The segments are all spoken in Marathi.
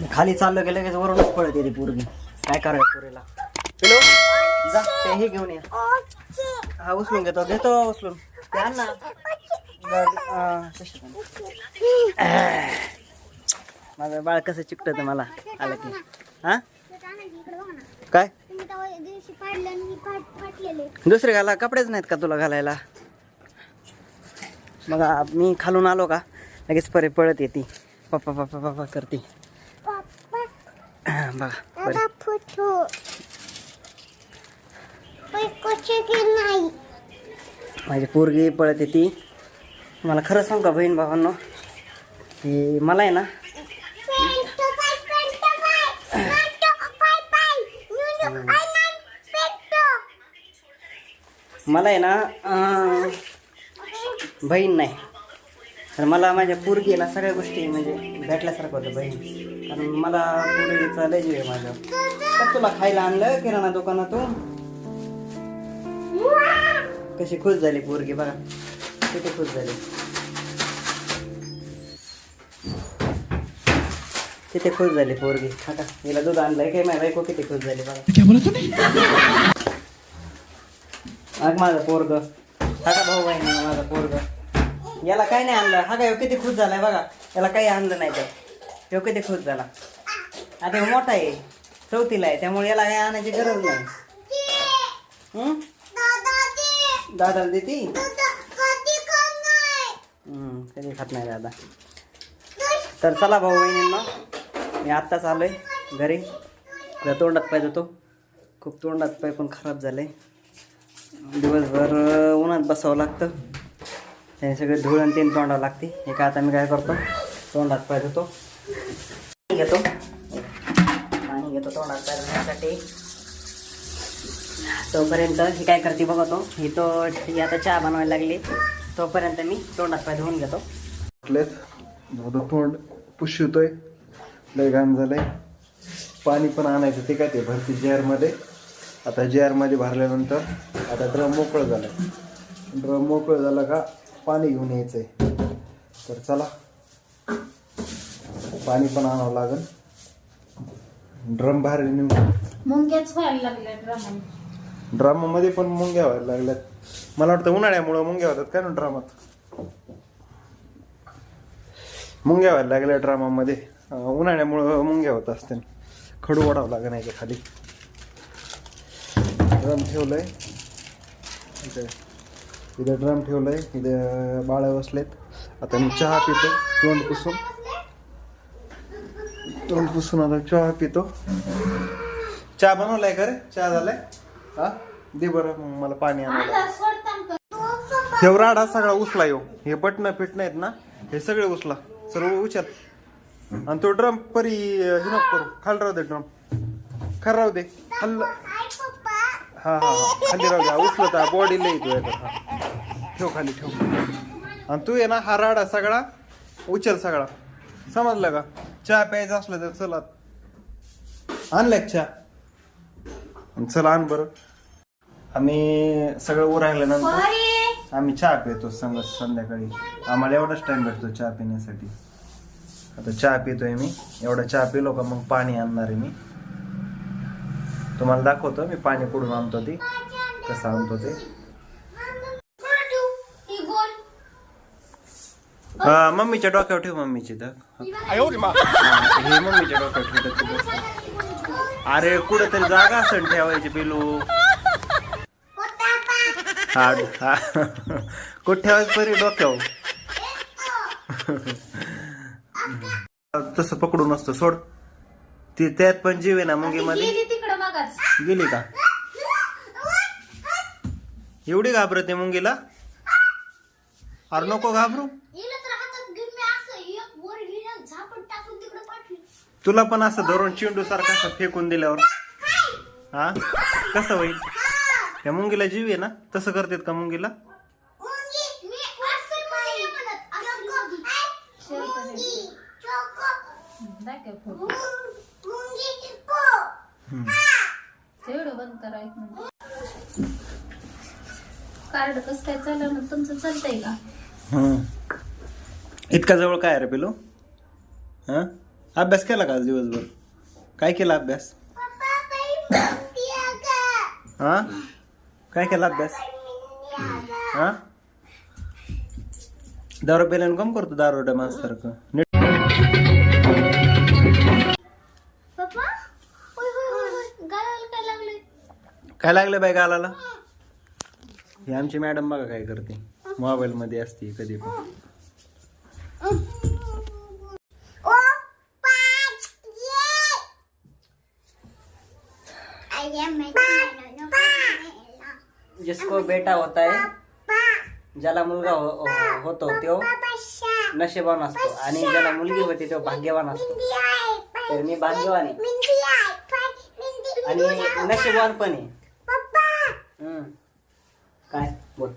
खाली चाललं गेलं की वरूनच पळत येते पोरगी. काय करायचं पोरीला? पिलो जा ते हे घेऊन या. हा उचलून घेतो उचलून ते आण ना. माझं बाळ कसं चिकटत मला आलं की. हा काय दुसरे घाला कपडेच नाहीत का तुला घालायला? मग मी खालून आलो का लगेच परे पळत येते. पप्पा पप्पा पप्पा करते बघा. माझी पोरगी पळत येते. मला खरं सांग का बहीण भावांनो की मला आहे ना बहीण नाही तर मला माझ्या पोरगीला सगळ्या गोष्टी म्हणजे भेटल्यासारखं होतं बहीण. कारण मला पोरगीचा लय जीव आहे माझ्या. तर तुला खायला आणलं किराणा दुकानातून. कशी खुश झाली पोरगी बघा किती खुश झाली. किती खुश झाली पोरगी. का हिला दूध आणलंय काय माझ्या बायको किती खुश झाली बघा. माझं पोरग हा भाऊ बहीण माझा पोरग. याला काही नाही आणलं. हा काय किती खुश झालाय बघा. याला काही आणलं नाही तर ह्यो किती खुश झाला. आता ह्यो मोठा आहे 4थीला आहे त्यामुळे याला काही आणायची गरज नाही. दादाला देती कधी खात नाही दादा. तर चला भाऊ बहिणींना मी आत्ताच आलोय घरी. तोंडात पाय देतो. खूप तोंडात पाय पण खराब झाले. दिवसभर उन्हात बसावं लागतं. त्याने सगळे धूळ आणि तीन तोंडावं लागते. हे काय आता मी काय करतो तोंडात पाय देतो. पाणी घेतो तोंडात पाय देण्यासाठी. तोपर्यंत ही काय करते बघतो. ही आता चहा बनवायला लागली. तोपर्यंत मी तोंडात पाय धुवून घेतो. तोंड पुशवतोय लय घाण झालंय. पाणी पण आणायचं ते काय ते भरती जार. आता जार भरल्यानंतर आता ड्रम मोकळं झालं. ड्रम मोकळं झालं का पाणी घेऊन यायचंय. तर चला पाणी पण आणावं लागेल. ड्रम बाहेर मुंग्याच व्हायला लागल्या ड्रामामध्ये पण मुंग्या व्हायला लागल्यात. मला वाटतं उन्हाळ्यामुळं मुंग्या होतात काय ना ड्रामात. मुंग्या व्हायला लागल्या ड्रामामध्ये. उन्हाळ्यामुळं मुंग्या होत असतील. खडू ओढावं लागेल नाही खाली. ड्रम ठेवलंय इथं ड्रम ठेवलंय. इथं बाळा बसलेत. आता मी चहा पितो तोंड पुसून आता चहा पितो. चहा बनवलाय का रे? चहा झालाय. हा दे बरं मग मला पाणी आणायला. हे राडा सगळा उचला येऊ. हे बटणं फिटणं आहेत ना हे सगळे उचला सर्व उचल. आणि तो ड्रम परी हे नको करू. खाली राहू दे ड्रम. खाली राहू दे. खाल्लं हा हा खाली राहू दे. उचलता बॉडीला येतो. ठेव खाली ठेव. आणि तू ये ना हा राडा सगळा उचल सगळा. समजलं का? चहा प्यायचा असलं तर चला आणलाय चहा. चला आण बरं. आम्ही सगळं उरायल्यानंतर आम्ही चहा पितो संध्याकाळी. आम्हाला एवढाच टाइम भेटतो चहा पिण्यासाठी. आता चहा पितोय मी. एवढा चहा पिलो का मग पाणी आणणार आहे मी. तुम्हाला दाखवतो मी पाणी कुठून आणतो ते कसं आणतो ते. हा मम्मीच्या डोक्यावर ठेव. मम्मीची तर हे मम्मीच्या डोक्यावर ठेवतात. अरे कुठं तरी जागा असेल ठेवायची पिलू. हा कुठं ठेवायचं परी डोक्यावर. तसं पकडून असतं सोड. ती त्यात पण जीव आहे ना मुंगीमध्ये. गेली का? एवढी घाबरते मुंगीला? अरे नको घाबरू. तुला पण असं धरून चेंडू सारखं असं फेकून दिल्यावर हा कसं होईल? त्या मुंगीला जीव आहे ना. तसं करतात का मुंगीला? कार्ड कसं काय चाललं ना तुमचं चालतंय का? इतका जवळ काय रे पिलो. हा अभ्यास केला का आज दिवसभर? काय केला अभ्यास? हा काय केला अभ्यास? हा दारू पेल्यानं कम करतो दारोड्या माणसासारखं नीट. पप्पा गालाला काय लागले? काय लागलं बाई गालाला? ही आमची मॅडम बघा काय करते, मोबाईल मध्ये असते कधी पण. जिसको बेटा होता है, ज्याला मुलगा होतो तो नशीबवान असतो आणि ज्याला मुलगी होती तो भाग्यवान असतो. तर मी भाग्यवान आहे आणि नशीबवान पण आहे. काय बोल.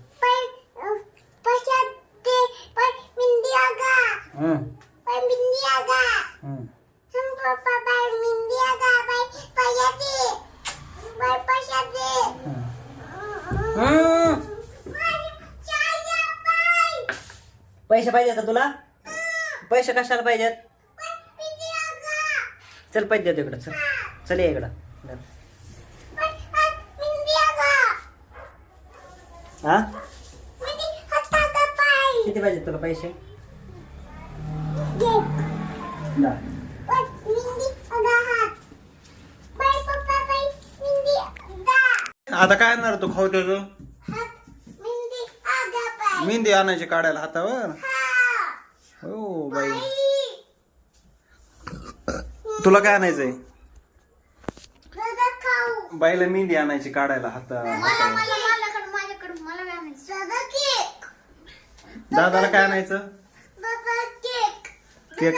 पैसे पाहिजेत का तुला? पैसे कशाला पाहिजेत? चल पैसे देतो इकडं. चल चल ये इकडं. हा किती पाहिजेत तुला पैसे? दा. आता काय आणणार तू खाऊ त्याचं? मेहंदी आणायची काढायला हातावर. हो बाई, तुला काय आणायचंय? बाईला मेहंदी आणायची काढायला हातावर. दादाला काय आणायचं? केक.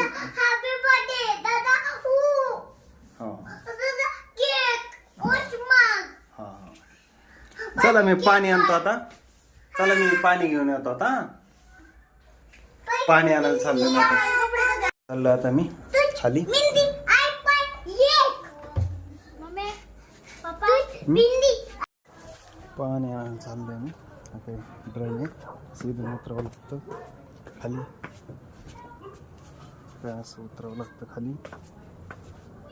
चला मी पाणी आणतो आता. चला मी पाणी घेऊन येतो आता. पाणी आणायला चाललो मी आता. चाललो आता मी खाली. पाणी आणायला चाललोय मी. आता ड्रेन सीधून उतरावं लागतं खाली. असं उतरावं लागतं खाली.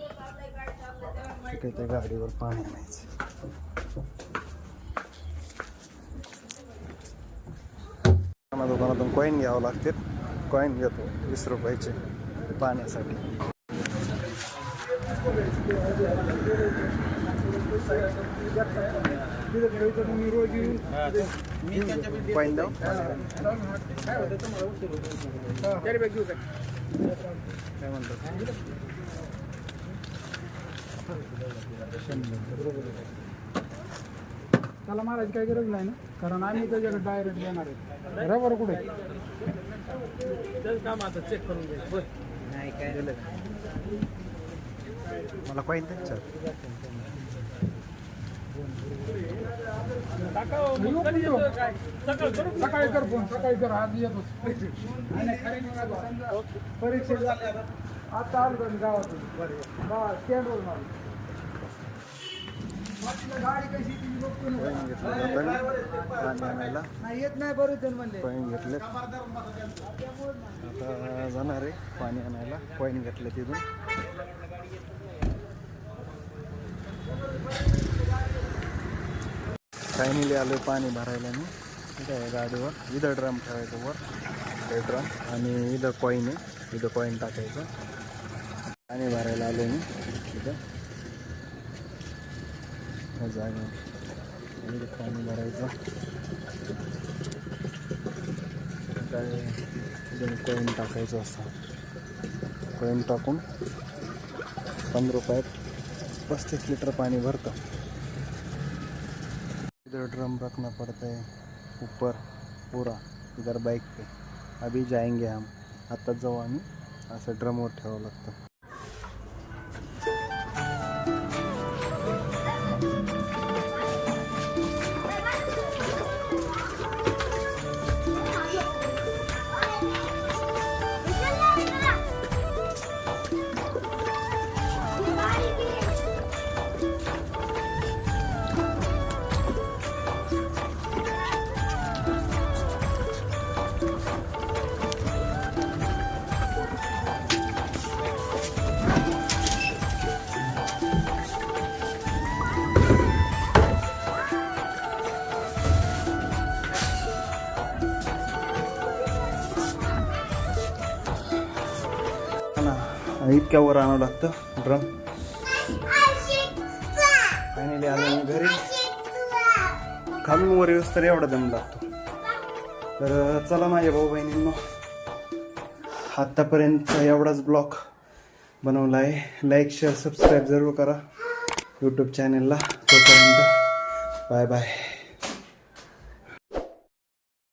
ठीक आहे, त्या गाडीवर पाणी आणायचं. दुकानातून कॉईन घ्यावं लागते. कॉईन घेतो 20 रुपयाचे पाण्यासाठी. कॉईन द्याव. काय म्हणतात? त्याला मारायची काही गरज नाही ना, कारण आम्ही त्याच्याकडे डायरेक्ट देणार आहे. रबर कुठे? चेक करून घ्या. नाही काय मला कॉईन द्यायचं. सकाळी कर फोन, सकाळी कर. आज येतो परीक्षा झाल्या आता आलो गावातून. स्टँडवर मारलो. गाडी कशी कॉईन घेतलं पाणी आणायला. येत नाही बरोबर म्हणले. कॉईन घेतले. आता जाणार आहे पाणी आणायला. कॉईन घेतले तिथून. फायनली आलोय पाणी भरायला मी. इथं आहे गाडीवर. इथं ड्रम ठेवायचं वर, हे ड्रम, आणि इथं कॉईन आहे. इथं कॉईन टाकायचं. पाणी भरायला आलो मी इथं जागा. इथं पाणी भरायचं. काय इथं कॉईन टाकायचं. असं कॉईन टाकून 15 रुपयात 35 लिटर पानी भरता. इधर ड्रम रखना पड़ता है ऊपर पूरा, इधर बाइक पे. अभी जाएंगे हम. आता जाऊ आम्ही. असं ड्रमवर ठेवावं लागतं. इतक्या वर आणावं लागतं ड्रम. फायनली आलो मी घरी. खालून वर येऊस तर एवढा दम लागतो. तर चला माझ्या भाऊ बहिणींनो, आत्तापर्यंत एवढाच ब्लॉग बनवला आहे. लाईक शेअर सबस्क्राईब जरूर करा यूट्यूब चॅनलला. तोपर्यंत बाय बाय.